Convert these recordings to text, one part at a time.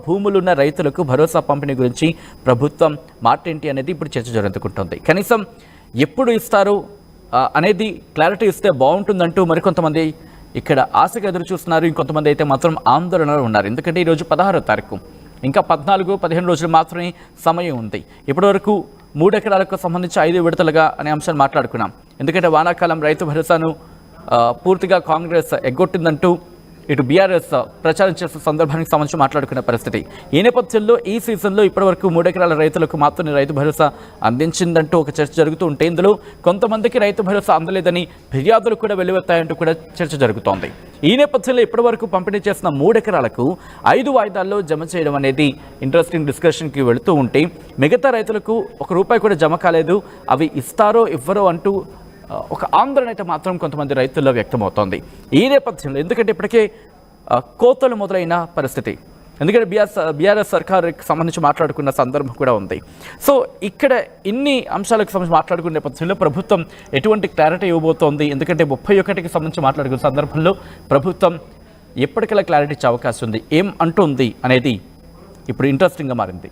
భూములున్న రైతులకు భరోసా పంపిణీ గురించి ప్రభుత్వం మాటేంటి అనేది ఇప్పుడు చర్చ జరుగుతుంటుంది. కనీసం ఎప్పుడు ఇస్తారు అనేది క్లారిటీ ఇస్తే బాగుంటుందంటూ మరికొంతమంది ఇక్కడ ఆశగా ఎదురు చూస్తున్నారు. ఇంకొంతమంది అయితే మాత్రం ఆందోళనలో ఉన్నారు. ఎందుకంటే ఈరోజు 16వ తారీఖు, ఇంకా 14-15 రోజులు మాత్రమే సమయం ఉంది. ఇప్పటివరకు 3 ఎకరాలకు సంబంధించి 5 విడతలుగా అనే అంశాన్ని మాట్లాడుకున్నాం. ఎందుకంటే వానాకాలం రైతు భరోసాను పూర్తిగా కాంగ్రెస్ ఎగ్గొట్టిందంటూ ఇటు బీఆర్ఎస్ ప్రచారం చేస్తున్న సందర్భానికి సంబంధించి మాట్లాడుకునే పరిస్థితి. ఈ నేపథ్యంలో ఈ సీజన్లో ఇప్పటివరకు 3 ఎకరాల రైతులకు మాత్రమే రైతు భరోసా అందించిందంటూ ఒక చర్చ జరుగుతూ ఉంటే, ఇందులో కొంతమందికి రైతు భరోసా అందలేదని ఫిర్యాదులు కూడా వెల్లువెత్తాయంటూ కూడా చర్చ జరుగుతోంది. ఈ నేపథ్యంలో ఇప్పటివరకు పంపిణీ చేసిన 3 ఎకరాలకు 5 వాయిదాల్లో జమ చేయడం అనేది ఇంట్రెస్టింగ్ డిస్కషన్కి వెళుతూ ఉంటే, మిగతా రైతులకు ₹1 కూడా జమ కాలేదు. అవి ఇస్తారో ఇవ్వరో అంటూ ఒక ఆందోళన అయితే మాత్రం కొంతమంది రైతుల్లో వ్యక్తమవుతోంది. ఈ నేపథ్యంలో ఎందుకంటే ఇప్పటికే కోతలు మొదలైన పరిస్థితి, ఎందుకంటే బీఆర్ఎస్ సర్కారుకి సంబంధించి మాట్లాడుకున్న సందర్భం కూడా ఉంది. సో ఇక్కడ ఇన్ని అంశాలకు సంబంధించి మాట్లాడుకునే నేపథ్యంలో ప్రభుత్వం ఎటువంటి క్లారిటీ ఇవ్వబోతోంది? ఎందుకంటే 31కి సంబంధించి మాట్లాడుకున్న సందర్భంలో ప్రభుత్వం ఎప్పటికలా క్లారిటీ ఇచ్చే అవకాశం ఉంది. ఏం అంటుంది అనేది ఇప్పుడు ఇంట్రెస్టింగ్గా మారింది.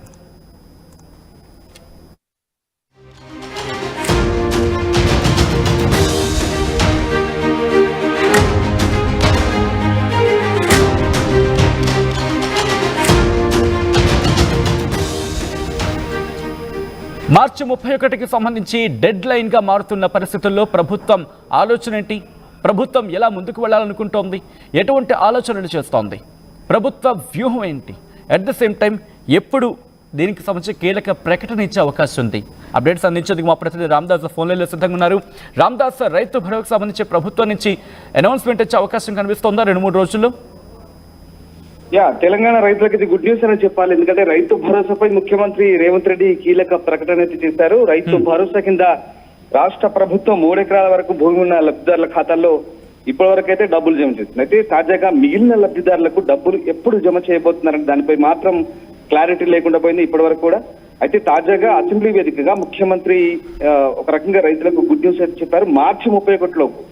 మార్చి 31కి సంబంధించి డెడ్ లైన్గా మారుతున్న పరిస్థితుల్లో ప్రభుత్వం ఆలోచన ఏంటి? ప్రభుత్వం ఎలా ముందుకు వెళ్ళాలనుకుంటోంది? ఎటువంటి ఆలోచనలు చేస్తోంది? ప్రభుత్వ వ్యూహం ఏంటి? అట్ ద సేమ్ టైం ఎప్పుడు దీనికి సంబంధించి కీలక ప్రకటన ఇచ్చే అవకాశం ఉంది? అప్డేట్స్ అందించేందుకు మా ప్రతినిధి రామదాస్ ఫోన్లైన్లో సిద్ధంగా ఉన్నారు. రామదాస్, రైతు భరోసాకు సంబంధించి ప్రభుత్వం నుంచి అనౌన్స్మెంట్ ఇచ్చే అవకాశం కనిపిస్తోందా 2-3 రోజుల్లో? తెలంగాణ రైతులకు ఇది గుడ్ న్యూస్ అని చెప్పాలి. ఎందుకంటే రైతు భరోసాపై ముఖ్యమంత్రి రేవంత్ రెడ్డి కీలక ప్రకటన అయితే చేశారు. రైతు భరోసా కింద రాష్ట్ర ప్రభుత్వం 3 ఎకరాల వరకు భూమి ఉన్న లబ్ధిదారుల ఖాతాల్లో ఇప్పటి వరకు అయితే డబ్బులు జమ చేస్తుంది. అయితే తాజాగా మిగిలిన లబ్ధిదారులకు డబ్బులు ఎప్పుడు జమ చేయబోతున్నారని దానిపై మాత్రం క్లారిటీ లేకుండా పోయింది ఇప్పటి వరకు కూడా. అయితే తాజాగా అసెంబ్లీ వేదికగా ముఖ్యమంత్రి ఒక రకంగా రైతులకు గుడ్ న్యూస్ అయితే చెప్పారు. మార్చి 31 లోపు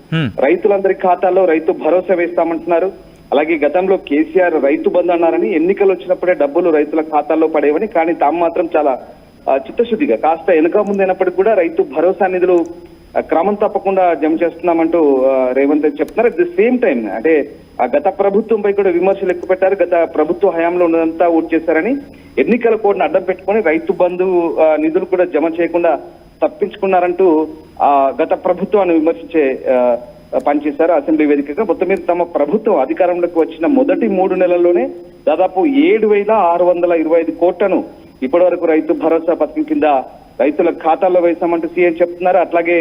రైతులందరి ఖాతాల్లో రైతు భరోసా వేస్తామంటున్నారు. అలాగే గతంలో కేసీఆర్ రైతు బంధు అన్నారని, ఎన్నికలు వచ్చినప్పుడే డబ్బులు రైతుల ఖాతాల్లో పడేవని, కానీ తాము మాత్రం చాలా చిత్తశుద్ధిగా కాస్త వెనుక ముందైనప్పటికీ కూడా రైతు భరోసా నిధులు క్రమం తప్పకుండా జమ చేస్తున్నామంటూ రేవంత్ రెడ్డి చెప్తున్నారు. అట్ ది సేమ్ టైం అంటే గత ప్రభుత్వంపై కూడా విమర్శలు ఎక్కువ పెట్టారు. గత ప్రభుత్వ హయాంలో ఉన్నదంతా ఊట్ చేశారని, ఎన్నికల కోడ్ను అడ్డం పెట్టుకొని రైతు బంధు నిధులు కూడా జమ చేయకుండా తప్పించుకున్నారంటూ గత ప్రభుత్వాన్ని విమర్శించే పనిచేశారు అసెంబ్లీ వేదికగా. మొత్తం మీద తమ ప్రభుత్వం అధికారంలోకి వచ్చిన మొదటి 3 నెలల్లోనే దాదాపు 7,625 కోట్లను ఇప్పటి వరకు రైతు భరోసా పథకం కింద రైతుల ఖాతాల్లో వేశామంటూ సీఎం చెప్తున్నారు. అట్లాగే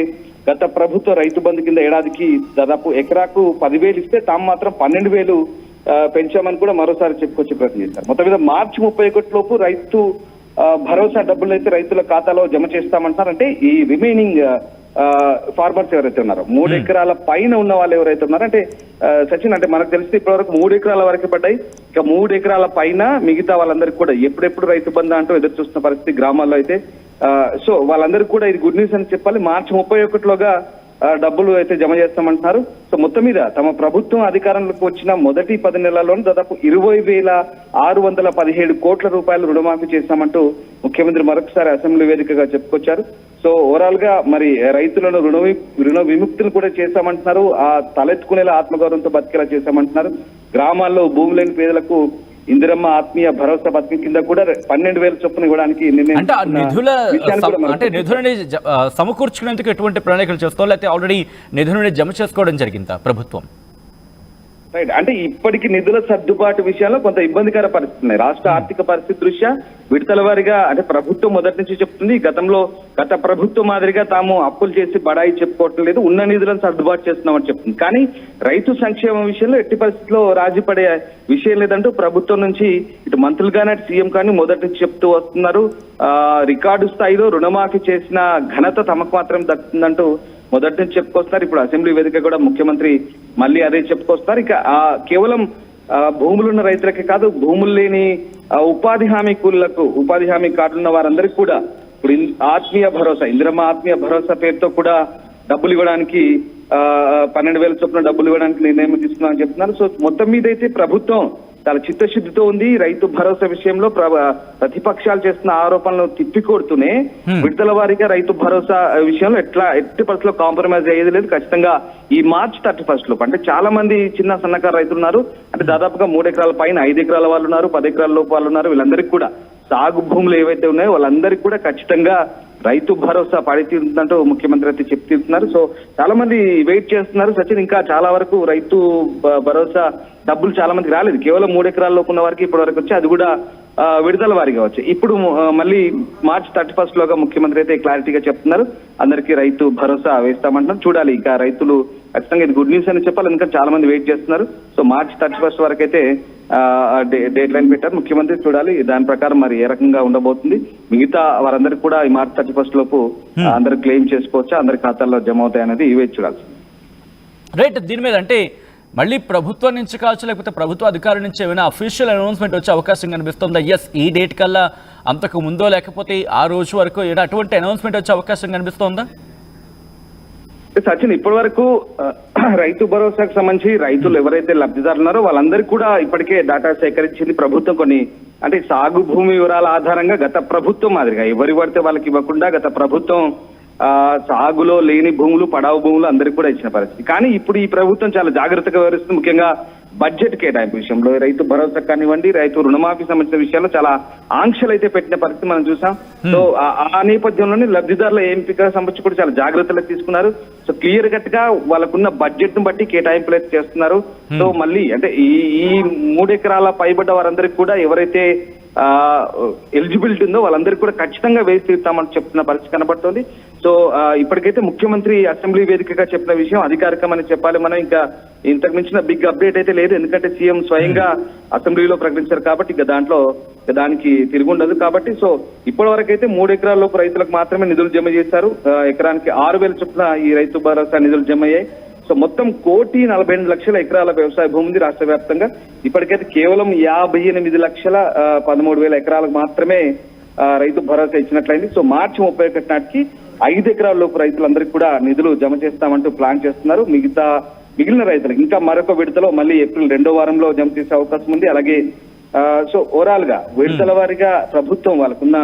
గత ప్రభుత్వ రైతు బంధు కింద ఏడాదికి దాదాపు ఎకరాకు 10,000 ఇస్తే తాము మాత్రం 12,000 పెంచామని కూడా మరోసారి చెప్పుకొచ్చే ప్రయత్నం చేశారు. మొత్తం మీద మార్చి 31 లోపు రైతు భరోసా డబ్బులు అయితే రైతుల ఖాతాలో జమ చేస్తామంటున్నారు. అంటే ఈ రిమైనింగ్ ఫార్మర్స్ ఎవరైతే ఉన్నారో 3 ఎకరాల పైన ఉన్న వాళ్ళు ఎవరైతే ఉన్నారో, అంటే సచిన్ అంటే మనకు తెలిసి ఇప్పటివరకు 3 ఎకరాల వరకు పడ్డాయి. ఇక 3 ఎకరాల పైన మిగతా వాళ్ళందరికీ కూడా ఎప్పుడెప్పుడు రైతు బంధు అంటూ ఎదురు చూస్తున్న పరిస్థితి గ్రామాల్లో అయితే. సో వాళ్ళందరికీ కూడా ఇది గుడ్ న్యూస్ అని చెప్పాలి. మార్చి 31లోగా డబ్బులు అయితే జమ చేస్తామంటున్నారు. సో మొత్తం మీద తమ ప్రభుత్వం అధికారంలోకి వచ్చిన మొదటి 10 నెలల్లోనే దాదాపు 20,617 కోట్ల రూపాయలు రుణమాఫీ చేస్తామంటూ ముఖ్యమంత్రి మరొకసారి అసెంబ్లీ వేదికగా చెప్పుకొచ్చారు. సో ఓవరాల్ గా మరి రైతులను రుణ విముక్తులు కూడా చేశామంటున్నారు. ఆ తలెత్తుకునేలా ఆత్మగౌరవంతో బతికేలా చేశామంటున్నారు. గ్రామాల్లో భూమి లేని పేదలకు ఇందిరమ్మ ఆత్మీయ భరోసా పథకం కింద కూడా 12,000 చొప్పున ఇవ్వడానికి నిధులని సమకూర్చుకునేందుకు ఎటువంటి ప్రణాళికలు చేస్తాం, లేకపోతే ఆల్రెడీ నిధులని జమ చేసుకోవడం జరిగిందా ప్రభుత్వం? రైట్, అంటే ఇప్పటికి నిధుల సర్దుబాటు విషయంలో కొంత ఇబ్బందికర పరిస్థితి ఉన్నాయి. రాష్ట్ర ఆర్థిక పరిస్థితి దృష్ట్యా విడతల వారీగా అంటే ప్రభుత్వం మొదటి నుంచి చెప్తుంది, గత ప్రభుత్వం మాదిరిగా తాము అప్పులు చేసి బడాయి చెప్పుకోవటం లేదు, ఉన్న నిధులను సర్దుబాటు చేస్తున్నామని చెప్తుంది. కానీ రైతు సంక్షేమం విషయంలో ఎట్టి పరిస్థితిలో రాజీ పడే విషయం లేదంటూ ప్రభుత్వం నుంచి ఇటు మంత్రులు కానీ అటు సీఎం కానీ మొదటి నుంచి చెప్తూ వస్తున్నారు. రికార్డు స్థాయిలో రుణమాఫీ చేసిన ఘనత తమకు మాత్రం దక్కుతుందంటూ మొదటి నుంచి చెప్పుకొస్తున్నారు. ఇప్పుడు అసెంబ్లీ వేదిక కూడా ముఖ్యమంత్రి మళ్ళీ అదే చెప్పుకొస్తున్నారు. ఇక కేవలం భూములున్న రైతులకే కాదు, భూములు లేని ఉపాధి హామీ కూలీలకు, ఉపాధి హామీ కార్డులు ఉన్న వారందరికీ కూడా ఇప్పుడు ఆత్మీయ భరోసా, ఇందిరమ్మ ఆత్మీయ భరోసా పేరుతో కూడా డబ్బులు ఇవ్వడానికి 12,000 చొప్పున డబ్బులు ఇవ్వడానికి నిర్ణయం తీసుకున్నామని చెప్తున్నారు. సో మొత్తం మీద అయితే ప్రభుత్వం చాలా చిత్తశుద్ధితో ఉంది. రైతు భరోసా విషయంలో ప్రతిపక్షాలు చేస్తున్న ఆరోపణలను తిప్పికొడుతూనే విడతల వారీగా రైతు భరోసా విషయంలో ఎట్టి పరిస్థితుల్లో కాంప్రమైజ్ అయ్యేది లేదు. ఖచ్చితంగా ఈ మార్చ్ 31 లోపు అంటే చాలా మంది చిన్న సన్నకారు రైతులు ఉన్నారు. అంటే దాదాపుగా 3 ఎకరాల పైన 5 ఎకరాల వాళ్ళు ఉన్నారు, 10 ఎకరాల లోపు వాళ్ళు ఉన్నారు. వీళ్ళందరికీ కూడా సాగు భూములు ఏవైతే ఉన్నాయో వాళ్ళందరికీ కూడా ఖచ్చితంగా రైతు భరోసా పడితీరుతుందంటూ ముఖ్యమంత్రి అయితే చెప్తున్నారు. సో చాలా మంది వెయిట్ చేస్తున్నారు. సచిన్, ఇంకా చాలా వరకు రైతు భరోసా డబ్బులు చాలా మందికి రాలేదు. కేవలం 3 ఎకరాల లోపు ఉన్న వారికి ఇప్పటి వరకు వచ్చి అది కూడా విడుదల వారిగా వచ్చాయి. ఇప్పుడు మళ్ళీ మార్చ్ 31 లోగా ముఖ్యమంత్రి అయితే క్లారిటీగా చెప్తున్నారు. అందరికీ రైతు భరోసా వేస్తామంటున్నారు. చూడాలి, ఇంకా రైతులు ఖచ్చితంగా ఇది గుడ్ న్యూస్ అని చెప్పాలి, ఎందుకంటే చాలా మంది వెయిట్ చేస్తున్నారు. సో మార్చ్ 31 వరకు అయితే డేట్ లైన్ పెట్టారు ముఖ్యమంత్రి. చూడాలి దాని ప్రకారం మరి ఏ రకంగా ఉండబోతుంది. మిగతా వారందరికీ కూడా ఈ మార్చ్ 31 లోపు అందరు క్లెయిమ్ చేసుకోవచ్చా, అందరి ఖాతాల్లో జమ అవుతాయి అనేది ఇవే చూడాలి. రైట్, దీని మీద అంటే మళ్ళీ ప్రభుత్వం నుంచి కావచ్చు లేకపోతే ప్రభుత్వ అధికారుల నుంచి ఏమైనా అఫీషియల్ అనౌన్స్మెంట్ వచ్చే అవకాశం కనిపిస్తుందా? ఎస్, ఈ డేట్ కల్లా అంతకు ముందో లేకపోతే ఆ రోజు వరకు అటువంటి అనౌన్స్మెంట్ వచ్చే అవకాశం కనిపిస్తుందా? సచిన్, ఇప్పటి వరకు రైతు భరోసాకు సంబంధించి రైతులు ఎవరైతే లబ్ధిదారులు ఉన్నారో వాళ్ళందరికీ కూడా ఇప్పటికే డేటా సేకరించింది ప్రభుత్వం. కొన్ని అంటే సాగు భూమి వివరాల ఆధారంగా గత ప్రభుత్వం మాదిరిగా ఎవరి పడితే వాళ్ళకి ఇవ్వకుండా గత ప్రభుత్వం సాగులో లేని భూములు, పడావు భూములు అందరికీ కూడా ఇచ్చిన పరిస్థితి. కానీ ఇప్పుడు ఈ ప్రభుత్వం చాలా జాగ్రత్తగా వ్యవహరిస్తుంది. ముఖ్యంగా బడ్జెట్ కేటాయింపు విషయంలో రైతు భరోసా కానివ్వండి, రైతు రుణమాఫీ సంబంధించిన విషయాల్లో చాలా ఆంక్షలు అయితే పెట్టిన పరిస్థితి మనం చూసాం. సో ఆ నేపథ్యంలోనే లబ్ధిదారుల ఎంపిక సంబంధించి కూడా చాలా జాగ్రత్తలు తీసుకున్నారు. సో క్లియర్ కట్ గా వాళ్ళకున్న బడ్జెట్ ను బట్టి కేటాయింపులు అయితే చేస్తున్నారు. సో మళ్ళీ అంటే ఈ 3 ఎకరాల పైబడ్డ వారందరికీ కూడా ఎవరైతే ఎలిజిబిలిటీ ఉందో వాళ్ళందరికీ కూడా ఖచ్చితంగా వేసి తీరుతామని చెప్తున్న పరిస్థితి కనబడుతోంది. సో ఇప్పటికైతే ముఖ్యమంత్రి అసెంబ్లీ వేదికగా చెప్పిన విషయం అధికారికమని చెప్పాలి. మనం ఇంకా ఇంతకు మించిన బిగ్ అప్డేట్ అయితే లేదు, ఎందుకంటే సీఎం స్వయంగా అసెంబ్లీలో ప్రకటించారు కాబట్టి ఇక దానికి తిరుగుండదు కాబట్టి. సో ఇప్పటి వరకు అయితే 3 ఎకరాల లోపు రైతులకు మాత్రమే నిధులు జమ చేశారు. ఎకరానికి 6,000 చొప్పున ఈ రైతు భరోసా నిధులు జమ అయ్యాయి. సో మొత్తం 1,48,00,000 ఎకరాల వ్యవసాయ భూమి ఉంది రాష్ట్ర వ్యాప్తంగా. ఇప్పటికైతే కేవలం 58,13,000 ఎకరాలకు మాత్రమే రైతు భరోసా ఇచ్చినట్లయింది. సో మార్చి 31 నాటికి 5 ఎకరాల లోపు రైతులందరికీ కూడా నిధులు జమ చేస్తామంటూ ప్లాన్ చేస్తున్నారు. మిగిలిన రైతులకు ఇంకా మరొక విడతలో మళ్ళీ ఏప్రిల్ 2వ వారంలో జమ చేసే అవకాశం ఉంది. అలాగే సో ఓవరాల్ గా విడతల వారీగా ప్రభుత్వం వాళ్ళకున్న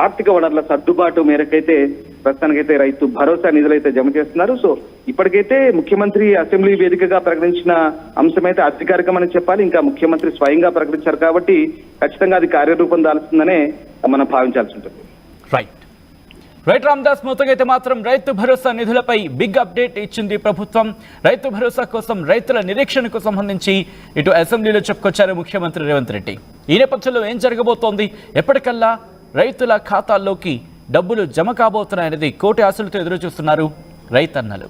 ఆర్థిక వనరుల సర్దుబాటు మేరకైతే ప్రస్తుతానికైతే రైతు భరోసా నిధులైతే జమ చేస్తున్నారు. సో ఇప్పటికైతే ముఖ్యమంత్రి అసెంబ్లీ వేదికగా ప్రకటించిన అంశమైతే అధికారికమని చెప్పాలి. ఇంకా ముఖ్యమంత్రి స్వయంగా ప్రకటించారు కాబట్టి ఖచ్చితంగా అది కార్యరూపం దాల్స్తుందనే మనం భావించాల్సి ఉంటుంది. రైట్ రామదాస్, మొత్తంగా అయితే మాత్రం రైతు భరోసా నిధులపై బిగ్ అప్డేట్ ఇచ్చింది ప్రభుత్వం. రైతు భరోసా కోసం రైతుల నిరీక్షణకు సంబంధించి ఇటు అసెంబ్లీలో చెప్పుకొచ్చారు ముఖ్యమంత్రి రేవంత్ రెడ్డి. ఈ నేపథ్యంలో ఏం జరగబోతోంది, ఎప్పటికల్లా రైతుల ఖాతాల్లోకి డబ్బులు జమ కాబోతున్నాయనేది కోటి ఆశలతో ఎదురు చూస్తున్నారు రైతన్నలు.